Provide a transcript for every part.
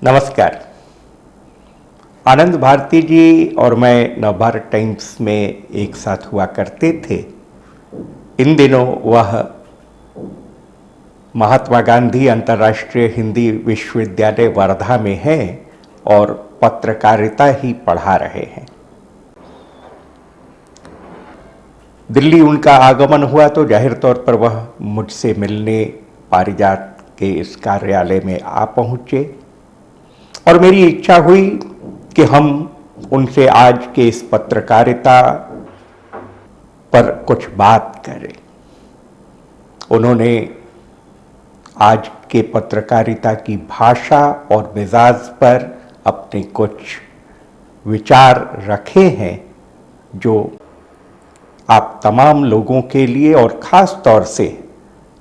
नमस्कार। आनंद भारती जी और मैं नवभारत टाइम्स में एक साथ हुआ करते थे। इन दिनों वह महात्मा गांधी अंतर्राष्ट्रीय हिंदी विश्वविद्यालय वर्धा में हैं और पत्रकारिता ही पढ़ा रहे हैं। दिल्ली उनका आगमन हुआ तो जाहिर तौर पर वह मुझसे मिलने पारिजात के इस कार्यालय में आ पहुँचे और मेरी इच्छा हुई कि हम उनसे आज के इस पत्रकारिता पर कुछ बात करें। उन्होंने आज के पत्रकारिता की भाषा और मिजाज पर अपने कुछ विचार रखे हैं जो आप तमाम लोगों के लिए और ख़ास तौर से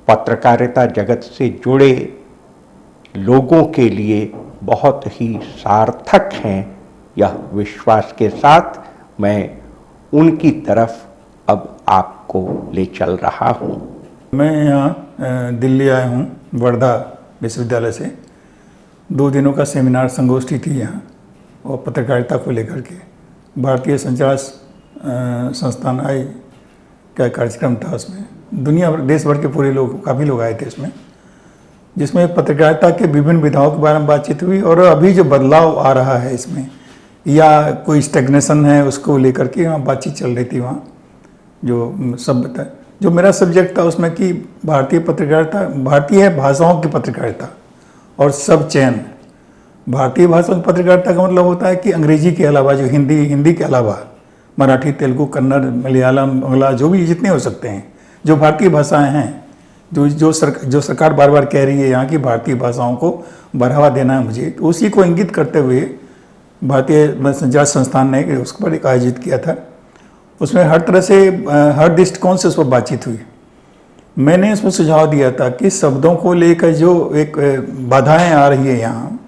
पत्रकारिता जगत से जुड़े लोगों के लिए बहुत ही सार्थक हैं। यह विश्वास के साथ मैं उनकी तरफ अब आपको ले चल रहा हूँ। मैं यहाँ दिल्ली आया हूँ वर्धा विश्वविद्यालय से। 2 दिनों का सेमिनार संगोष्ठी थी यहाँ और पत्रकारिता को लेकर के भारतीय संचार संस्थान आई का कार्यक्रम था। उसमें दुनिया भर देश भर के पूरे लोग काफ़ी लोग आए थे इसमें, जिसमें पत्रकारिता के विभिन्न विधाओं के बारे में बातचीत हुई और अभी जो बदलाव आ रहा है इसमें या कोई स्टेग्नेशन है उसको लेकर के वहाँ बातचीत चल रही थी। वहाँ जो सब बताए, जो मेरा सब्जेक्ट था उसमें कि भारतीय पत्रकारिता, भारतीय भाषाओं की पत्रकारिता और सब चयन। भारतीय भाषाओं की पत्रकारिता का मतलब होता है कि अंग्रेजी के अलावा जो हिंदी के अलावा मराठी, तेलुगु, कन्नड़, मलयालम, बांग्ला, जो भी जितने हो सकते हैं जो भारतीय भाषाएं हैं, जो सरकार बार बार कह रही है यहाँ की भारतीय भाषाओं को बढ़ावा देना है मुझे, तो उसी को इंगित करते हुए भारतीय संचार संस्थान ने उस पर एक आयोजित किया था। उसमें हर तरह से हर दृष्टिकोण से उस पर बातचीत हुई। मैंने इसमें सुझाव दिया था कि शब्दों को लेकर जो एक बाधाएं आ रही है यहाँ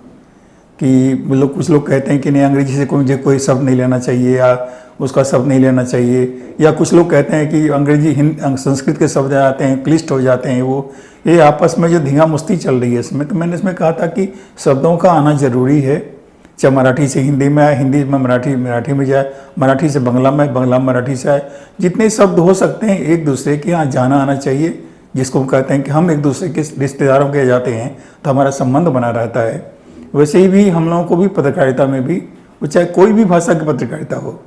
कि कुछ लोग कहते हैं कि नहीं अंग्रेजी से कोई शब्द नहीं लेना चाहिए या उसका शब्द नहीं लेना चाहिए, या कुछ लोग कहते हैं कि अंग्रेजी संस्कृत के शब्द आते हैं क्लिष्ट हो जाते हैं। ये आपस में जो धींगा मुश्ती चल रही है इसमें, तो मैंने इसमें कहा था कि शब्दों का आना जरूरी है। चाहे मराठी से हिंदी में आए, हिंदी में मराठी में जाए, मराठी से बांग्ला में, बांग्ला मराठी से आए, जितने शब्द हो सकते हैं एक दूसरे के यहाँ जाना आना चाहिए। जिसको हम कहते हैं कि हम एक दूसरे के रिश्तेदारों के जाते हैं तो हमारा संबंध बना रहता है। वैसे ही भी हम लोगों को भी पत्रकारिता में भी, चाहे कोई भी भाषा की पत्रकारिता हो,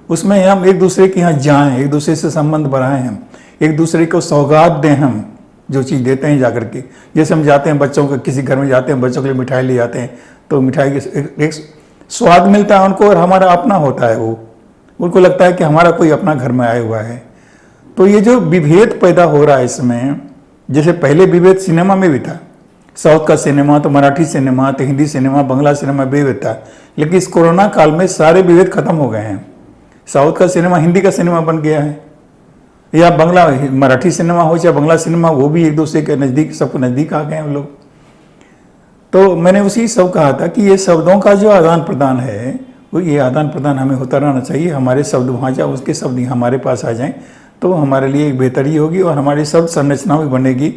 उसमें हम एक दूसरे के यहाँ जाएं, एक दूसरे से संबंध बढ़ाएं, हम एक दूसरे को सौगात दें। हम जो चीज़ देते हैं जाकर के, जैसे हम जाते हैं बच्चों के किसी घर में जाते हैं, बच्चों के लिए मिठाई ले जाते हैं, तो मिठाई के एक स्वाद मिलता है उनको और हमारा अपना होता है। वो उनको लगता है कि हमारा कोई अपना घर में आया हुआ है। तो ये जो विभेद पैदा हो रहा है इसमें, जैसे पहले विभेद सिनेमा में भी था, साउथ का सिनेमा तो मराठी सिनेमा तो हिंदी सिनेमा, बांग्ला सिनेमा विभेद था, लेकिन इस कोरोना काल में सारे विभेद खत्म हो गए हैं। साउथ का सिनेमा हिंदी का सिनेमा बन गया है, या बांग्ला मराठी सिनेमा हो चाहे बांग्ला सिनेमा, वो भी एक दूसरे के नज़दीक, सबको नज़दीक आ गए हम लोग। तो मैंने उसी सब कहा था कि ये शब्दों का जो आदान प्रदान है, वो ये आदान प्रदान हमें होता रहना चाहिए। हमारे शब्द वहाँ जाए, उसके शब्द हमारे पास आ जाएं, तो हमारे लिए एक बेहतरी होगी और हमारी शब्द संरचना भी बनेगी,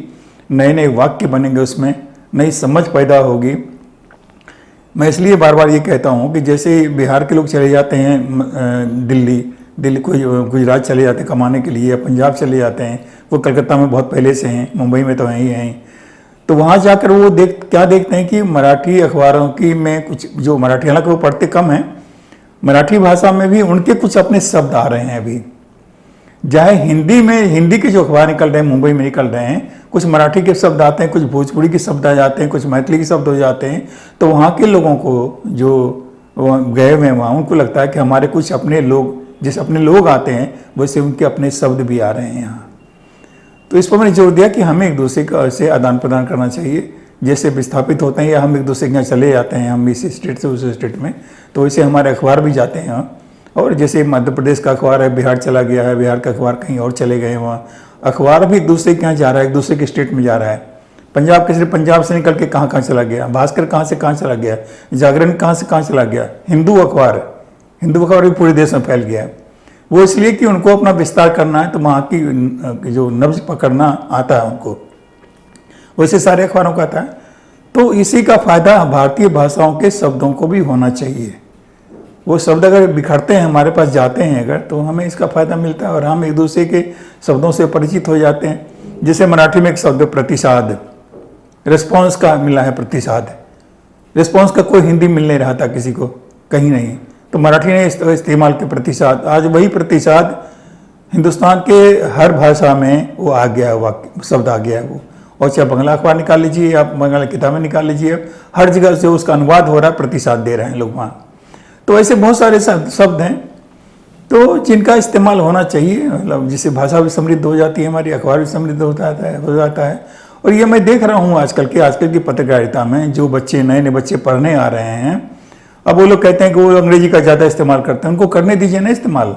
नए नए वाक्य बनेंगे, उसमें नई समझ पैदा होगी। मैं इसलिए बार बार ये कहता हूँ कि जैसे बिहार के लोग चले जाते हैं दिल्ली कोई गुजरात चले जाते हैं कमाने के लिए, या पंजाब चले जाते हैं, वो कलकत्ता में बहुत पहले से हैं, मुंबई में तो हैं ही हैं, तो वहाँ जाकर वो क्या देखते हैं कि मराठी अखबारों की में कुछ जो मराठी, हालांकि वो पढ़ते कम हैं, मराठी भाषा में भी उनके कुछ अपने शब्द आ रहे हैं अभी। चाहे हिंदी के जो अखबार निकल रहे हैं, मुंबई में निकल रहे हैं, कुछ मराठी के शब्द आते हैं, कुछ भोजपुरी के शब्द आ जाते हैं, कुछ मैथिली के शब्द हो जाते हैं। तो वहाँ के लोगों को जो गए हुए हैं वहाँ, उनको लगता है कि हमारे कुछ अपने लोग, जैसे अपने लोग आते हैं वैसे उनके अपने शब्द भी आ रहे हैं यहाँ। तो इस पर मैंने जोर दिया कि हमें एक दूसरे का ऐसे आदान प्रदान करना चाहिए, जैसे विस्थापित होते हैं या हम एक दूसरे के यहाँ चले जाते हैं, हम इस स्टेट से उस स्टेट में, तो वैसे हमारे अखबार भी जाते हैं। और जैसे मध्य प्रदेश का अखबार है बिहार चला गया है, बिहार का अखबार कहीं और चले गए हैं, वहाँ अखबार भी एक दूसरे के यहाँ जा रहा है, एक दूसरे के स्टेट में जा रहा है। पंजाब के सिर्फ पंजाब से निकल के कहाँ कहाँ चला गया, भास्कर कहाँ से कहाँ चला गया, जागरण कहाँ से कहाँ चला गया, हिंदू अखबार भी पूरे देश में फैल गया है। वो इसलिए कि उनको अपना विस्तार करना है, तो वहाँ की जो नब्ज पकड़ना आता है उनको, वैसे सारे अखबारों का आता है। तो इसी का फायदा भारतीय भाषाओं के शब्दों को भी होना चाहिए। वो शब्द अगर बिखरते हैं, हमारे पास जाते हैं अगर, तो हमें इसका फायदा मिलता है और हम एक दूसरे के शब्दों से परिचित हो जाते हैं। जैसे मराठी में एक शब्द प्रतिसाद, रिस्पॉन्स का मिला है प्रतिसाद। रिस्पॉन्स का कोई हिंदी मिल नहीं रहा था किसी को, कहीं नहीं, तो मराठी ने इस्तेमाल किया प्रतिसाद। आज वही प्रतिसाद हिंदुस्तान के हर भाषा में वो आ गया, वाक्य शब्द आ गया है वो। और चाहे बंगला अखबार निकाल लीजिए, आप बंगला किताबें निकाल लीजिए, हर जगह से उसका अनुवाद हो रहा है, प्रतिसाद दे रहे हैं लोग वहाँ। तो ऐसे बहुत सारे शब्द हैं तो जिनका इस्तेमाल होना चाहिए, मतलब जिससे भाषा भी समृद्ध हो जाती है, हमारी अखबार भी समृद्ध हो जाता है। और ये मैं देख रहा हूँ आजकल की पत्रकारिता में जो बच्चे नए बच्चे पढ़ने आ रहे हैं, अब वो लोग कहते हैं कि वो अंग्रेजी का ज़्यादा इस्तेमाल करते हैं। उनको करने दीजिए ना इस्तेमाल,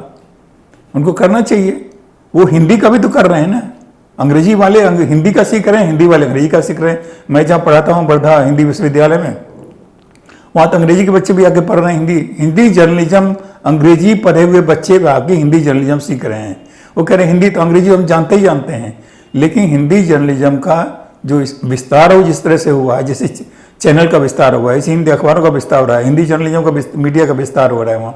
उनको करना चाहिए। वो हिंदी का भी तो कर रहे हैं ना, अंग्रेजी वाले हिंदी का सीख रहे हैं, हिंदी वाले अंग्रेजी का सीख रहे हैं। मैं जहाँ पढ़ाता हूँ वर्धा हिंदी विश्वविद्यालय में, वहाँ तो अंग्रेजी के बच्चे भी आके पढ़ रहे हैं हिंदी जर्नलिज्म। अंग्रेजी पढ़े हुए बच्चे आके हिंदी जर्नलिज्म सीख रहे हैं। वो कह रहे हैं हिंदी तो अंग्रेजी हम जानते ही जानते हैं, लेकिन हिंदी जर्नलिज्म का जो विस्तार हो जिस तरह से हुआ है, जैसे चैनल का विस्तार हुआ है, ऐसे हिंदी अखबारों का विस्तार हो रहा है, हिंदी जर्नलिज्म का मीडिया का विस्तार हो रहा है वहाँ।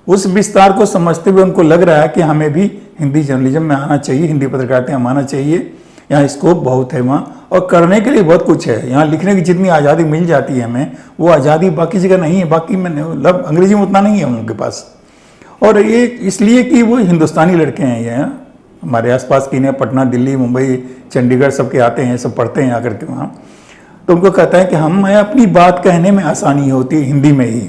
उस विस्तार को समझते हुए उनको लग रहा है कि हमें भी हिंदी जर्नलिज्म में आना चाहिए, हिंदी पत्रकारिता में आना चाहिए। यहाँ स्कोप बहुत है वहाँ, और करने के लिए बहुत कुछ है। यहाँ लिखने की जितनी आज़ादी मिल जाती है हमें, वो आज़ादी बाकी जगह नहीं है। बाकी में मतलब अंग्रेजी में उतना नहीं है उनके पास। और ये इसलिए कि वो हिंदुस्तानी लड़के हैं, ये हमारे आसपास की, पटना, दिल्ली, मुंबई, चंडीगढ़ सबके आते हैं, सब पढ़ते हैं आकर के वहाँ। तो उनको कहता है कि हमें अपनी बात कहने में आसानी होती है हिंदी में ही।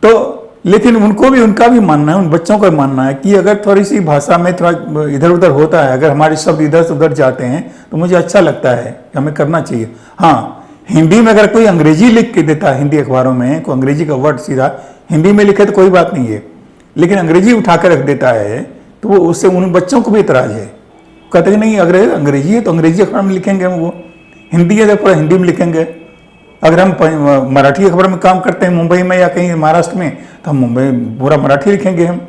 तो लेकिन उनको भी, उनका भी मानना है, उन बच्चों का मानना है कि अगर थोड़ी सी भाषा में थोड़ा इधर उधर होता है, अगर हमारे शब्द इधर से उधर जाते हैं, तो मुझे अच्छा लगता है कि हमें करना चाहिए। हाँ, हिंदी में अगर कोई अंग्रेजी लिख के देता है, हिंदी अखबारों में कोई अंग्रेजी का वर्ड सीधा हिंदी में लिखे तो कोई बात नहीं है, लेकिन अंग्रेजी उठा कर रख देता है तो वो उससे उन बच्चों को भी इतराज है। कहते हैं नहीं, अगर अंग्रेजी है तो अंग्रेजी अखबार में लिखेंगे, वो हिंदी है तो पूरा हिंदी में लिखेंगे। अगर हम मराठी अखबार में काम करते हैं मुंबई में या कहीं महाराष्ट्र में, तो हम मुंबई पूरा मराठी लिखेंगे हम।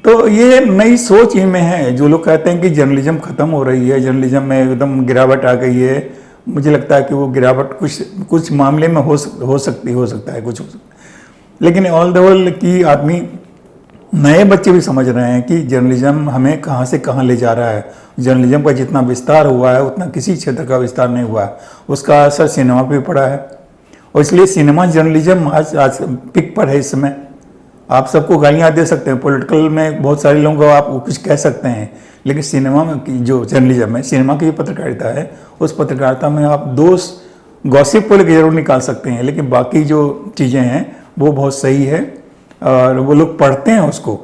तो ये नई सोच इनमें है। जो लोग कहते हैं कि जर्नलिज्म खत्म हो रही है, जर्नलिज्म में एकदम गिरावट आ गई है, मुझे लगता है कि वो गिरावट कुछ मामले में हो सकता है कुछ। लेकिन ऑल द होल की आदमी, नए बच्चे भी समझ रहे हैं कि जर्नलिज्म हमें कहाँ से कहाँ ले जा रहा है। जर्नलिज्म का जितना विस्तार हुआ है उतना किसी क्षेत्र का विस्तार नहीं हुआ है। उसका असर सिनेमा पे भी पड़ा है, और इसलिए सिनेमा जर्नलिज्म आज पिक पर है इस समय। आप सबको गालियाँ दे सकते हैं, पॉलिटिकल में बहुत सारे लोगों को आप कुछ कह सकते हैं, लेकिन सिनेमा में जो जर्नलिज्म है, सिनेमा की जो पत्रकारिता है, उस पत्रकारिता में आप दोष गॉसिप को लेकर जरूर निकाल सकते हैं, लेकिन बाकी जो चीज़ें हैं वो बहुत सही है और वो लोग पढ़ते हैं उसको।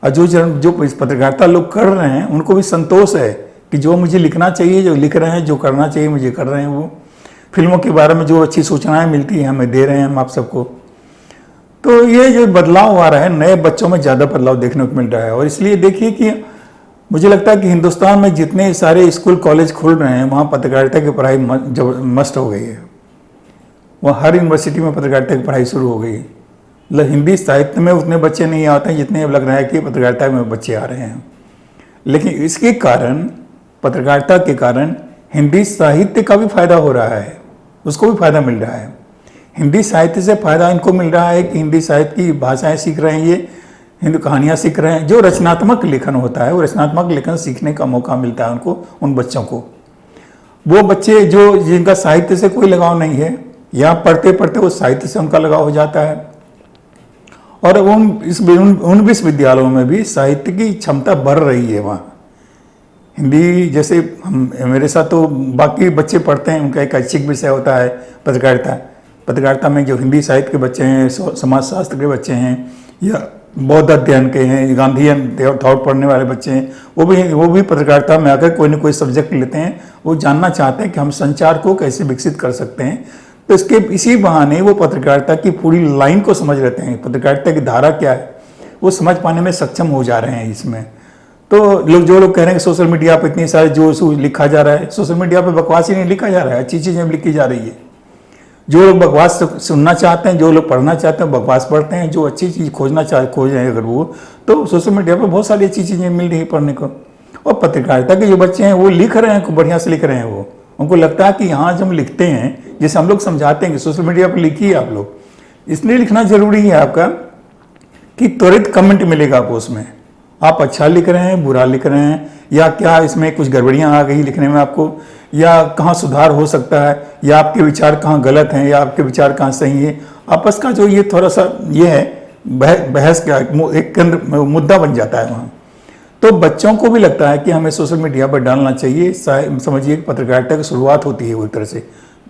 और जो पत्रकारिता लोग कर रहे हैं उनको भी संतोष है कि जो मुझे लिखना चाहिए, जो लिख रहे हैं, जो करना चाहिए मुझे कर रहे हैं। वो फिल्मों के बारे में जो अच्छी सूचनाएं मिलती हैं हमें दे रहे हैं हम आप सबको। तो ये जो बदलाव आ रहा है, नए बच्चों में ज़्यादा बदलाव देखने को मिल रहा है। और इसलिए देखिए कि मुझे लगता है कि हिंदुस्तान में जितने सारे स्कूल कॉलेज खुल रहे हैं वहाँ पत्रकारिता की पढ़ाई मस्ट हो गई है। वहाँ हर यूनिवर्सिटी में पत्रकारिता की पढ़ाई शुरू हो गई है। मतलब हिंदी साहित्य में उतने बच्चे नहीं आते हैं जितने अब लग रहा है कि पत्रकारिता में बच्चे आ रहे हैं। लेकिन इसके कारण, पत्रकारिता के कारण हिंदी साहित्य का भी फायदा हो रहा है, उसको भी फायदा मिल रहा है। हिंदी साहित्य से फायदा इनको मिल रहा है कि हिंदी साहित्य की भाषाएं सीख रहे हैं, ये हिंदी कहानियाँ सीख रहे हैं। जो रचनात्मक लेखन होता है वो रचनात्मक लेखन सीखने का मौका मिलता है उनको, उन बच्चों को। वो बच्चे जो जिनका साहित्य से कोई लगाव नहीं है, यहाँ पढ़ते पढ़ते वो साहित्य से उनका लगाव हो जाता है। और उन विश्वविद्यालयों में भी साहित्य की क्षमता बढ़ रही है वहाँ। हिंदी जैसे मेरे साथ तो बाकी बच्चे पढ़ते हैं, उनका एक ऐच्छिक विषय होता है पत्रकारिता में जो हिंदी साहित्य के बच्चे हैं, समाज शास्त्र के बच्चे हैं, या बौद्ध अध्ययन के हैं, गांधीयन थॉट पढ़ने वाले बच्चे हैं, वो भी पत्रकारिता में आकर कोई ना कोई सब्जेक्ट लेते हैं। वो जानना चाहते हैं कि हम संचार को कैसे विकसित कर सकते हैं। तो इसी बहाने वो पत्रकारिता की पूरी लाइन को समझ लेते हैं, पत्रकारिता की धारा क्या है वो समझ पाने में सक्षम हो जा रहे हैं इसमें। तो जो लोग कह रहे हैं कि सोशल मीडिया पर इतनी सारी जो लिखा जा रहा है, सोशल मीडिया पर बकवास ही नहीं लिखा जा रहा है, अच्छी चीज़ें लिखी जा रही है। जो लोग बकवास सुनना चाहते हैं, जो लोग पढ़ना चाहते हैं बकवास पढ़ते हैं, जो अच्छी चीज़ खोज रहे हैं अगर वो, तो सोशल मीडिया पर बहुत सारी अच्छी चीज़ें मिल रही है पढ़ने को। और पत्रकारिता के जो बच्चे हैं वो लिख रहे हैं, खूब बढ़िया से लिख रहे हैं, वो उनको लगता है कि यहाँ जब हम लिखते हैं, जैसे हम लोग समझाते हैं कि सोशल मीडिया पर लिखिए आप लोग, इसलिए लिखना जरूरी है आपका कि त्वरित कमेंट मिलेगा आपको उसमें। आप अच्छा लिख रहे हैं, बुरा लिख रहे हैं, या क्या इसमें कुछ गड़बड़ियाँ आ गई लिखने में आपको, या कहाँ सुधार हो सकता है, या आपके विचार कहाँ गलत हैं, या आपके विचार कहाँ सही है। आपस का जो ये थोड़ा सा ये है बहस का एक केंद्र मुद्दा बन जाता है वहाँ। तो बच्चों को भी लगता है कि हमें सोशल मीडिया पर डालना चाहिए। समझिए कि पत्रकारिता की शुरुआत होती है वो एक तरह से।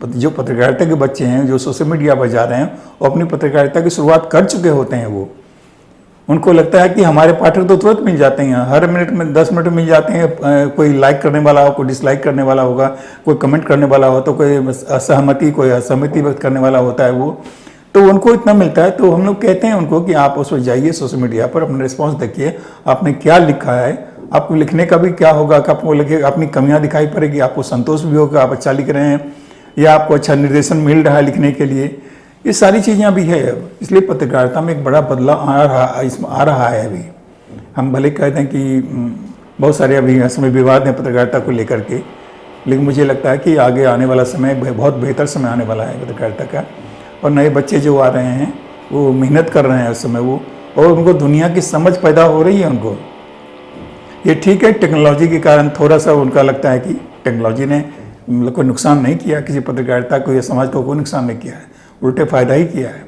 जो पत्रकारिता के बच्चे हैं जो सोशल मीडिया पर जा रहे हैं, वो अपनी पत्रकारिता की शुरुआत कर चुके होते हैं। वो उनको लगता है कि हमारे पाठक तो तुरंत मिल जाते हैं, हर मिनट में 10 मिनट मिल जाते हैं। कोई लाइक करने वाला हो, कोई डिसलाइक करने वाला होगा, कोई कमेंट करने वाला हो, तो कोई असहमति कोई असहमति व्यक्त करने वाला होता है वो, तो उनको इतना मिलता है। तो हम लोग कहते हैं उनको कि आप उस पर जाइए सोशल मीडिया पर, अपना रिस्पॉन्स देखिए, आपने क्या लिखा है। आपको लिखने का भी क्या होगा कि आपको लगे अपनी कमियां दिखाई पड़ेगी, आपको संतोष भी होगा आप अच्छा लिख रहे हैं, या आपको अच्छा निर्देशन मिल रहा है लिखने के लिए। ये सारी चीज़ें अभी है अब, इसलिए पत्रकारिता में एक बड़ा बदलाव आ रहा है अभी। हम भले कहते हैं कि बहुत सारे अभी समय विवाद हैं पत्रकारिता को लेकर के, लेकिन मुझे लगता है कि आगे आने वाला समय बहुत बेहतर समय आने वाला है पत्रकारिता का। और नए बच्चे जो आ रहे हैं वो मेहनत कर रहे हैं उस समय वो, और उनको दुनिया की समझ पैदा हो रही है उनको। ये ठीक है, टेक्नोलॉजी के कारण थोड़ा सा उनका लगता है कि टेक्नोलॉजी ने मतलब कोई नुकसान नहीं किया, किसी पत्रकारिता को या समाज को कोई नुकसान नहीं किया है, उल्टे फ़ायदा ही किया है।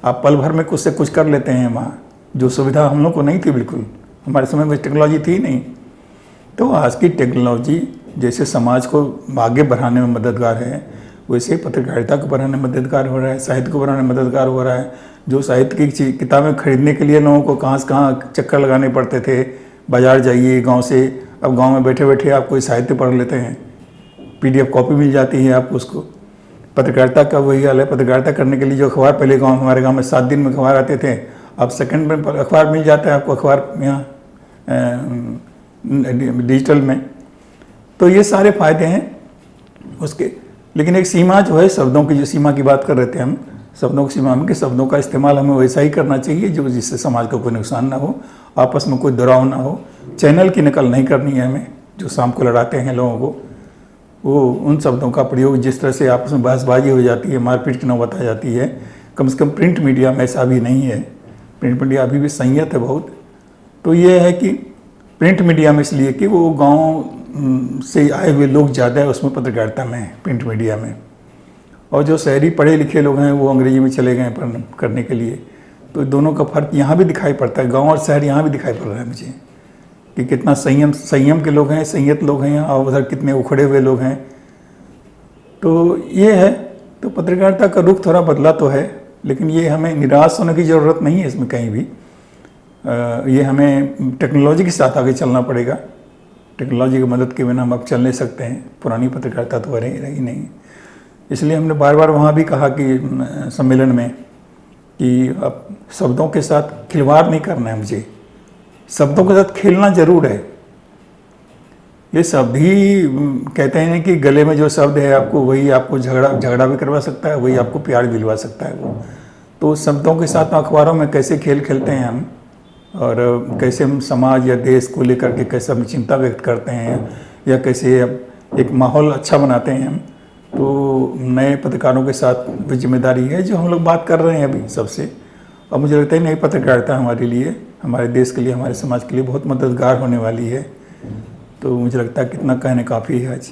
आप पल भर में कुछ से कुछ कर लेते हैं वहाँ, जो सुविधा हम लोग को नहीं थी बिल्कुल, हमारे समय में टेक्नोलॉजी थी नहीं। तो आज की टेक्नोलॉजी जैसे समाज को आगे बढ़ाने में मददगार है, वैसे पत्रकारिता को बढ़ाने में मददगार हो रहा है, साहित्य को बढ़ाने में मददगार हो रहा है। जो साहित्य की किताबें खरीदने के लिए लोगों को कहाँ से कहाँ चक्कर लगाने पड़ते थे, बाजार जाइए गांव से, अब गांव में बैठे बैठे आप कोई साहित्य पढ़ लेते हैं, PDF कॉपी मिल जाती है आपको उसको। पत्रकारिता का वही हाल है, पत्रकारिता करने के लिए जो अखबार पहले हमारे गाँव में 7 दिन में अखबार आते थे, अब सेकंड में अखबार मिल जाता है आपको, अखबार यहाँ डिजिटल में। तो ये सारे फायदे हैं उसके, लेकिन एक सीमा जो है, शब्दों की जो सीमा की बात कर रहे थे हम, शब्दों की सीमा में कि शब्दों का इस्तेमाल हमें वैसा ही करना चाहिए जो जिससे समाज को कोई नुकसान ना हो, आपस में कोई दराव ना हो। चैनल की नकल नहीं करनी है हमें, जो शाम को लड़ाते हैं लोगों को, वो उन शब्दों का प्रयोग जिस तरह से आपस में बहसबाजी हो जाती है, मारपीट की नौबत आ जाती है, कम से कम प्रिंट मीडिया में ऐसा अभी नहीं है। प्रिंट मीडिया अभी भी संयत है बहुत। तो ये है कि प्रिंट मीडिया में इसलिए कि वो गाँव से आए हुए लोग ज़्यादा है उसमें पत्रकारिता में, प्रिंट मीडिया में, और जो शहरी पढ़े लिखे लोग हैं वो अंग्रेजी में चले गए पढ़ने करने के लिए। तो दोनों का फर्क यहाँ भी दिखाई पड़ता है, गांव और शहर यहाँ भी दिखाई पड़ रहा है मुझे, कि कितना संयम के लोग हैं, संयत लोग हैं, और उधर कितने उखड़े हुए लोग हैं। तो ये है, तो पत्रकारिता का रुख थोड़ा बदला तो है, लेकिन ये हमें निराश होने की ज़रूरत नहीं है इसमें कहीं भी। ये हमें टेक्नोलॉजी के साथ आगे चलना पड़ेगा। टेक्नोलॉजी की मदद के बिना हम अब चल नहीं सकते हैं, पुरानी पत्रकारिता तो रही नहीं। इसलिए हमने बार बार वहाँ भी कहा कि सम्मेलन में कि अब शब्दों के साथ खिलवाड़ नहीं करना है मुझे, शब्दों के साथ खेलना जरूर है। ये शब्द ही कहते हैं कि गले में जो शब्द है आपको वही आपको झगड़ा भी करवा सकता है, वही आपको प्यार भी दिलवा सकता है वो। तो शब्दों के साथ अखबारों में कैसे खेल खेलते हैं हम, और कैसे हम समाज या देश को लेकर के कैसे हम चिंता व्यक्त करते हैं, या कैसे एक माहौल अच्छा बनाते हैं हम। तो नए पत्रकारों के साथ भी जिम्मेदारी है जो हम लोग बात कर रहे हैं अभी सबसे। और मुझे लगता है नई पत्रकारिता हमारे लिए, हमारे देश के लिए, हमारे समाज के लिए बहुत मददगार होने वाली है। तो मुझे लगता है कितना कहने काफ़ी है आज।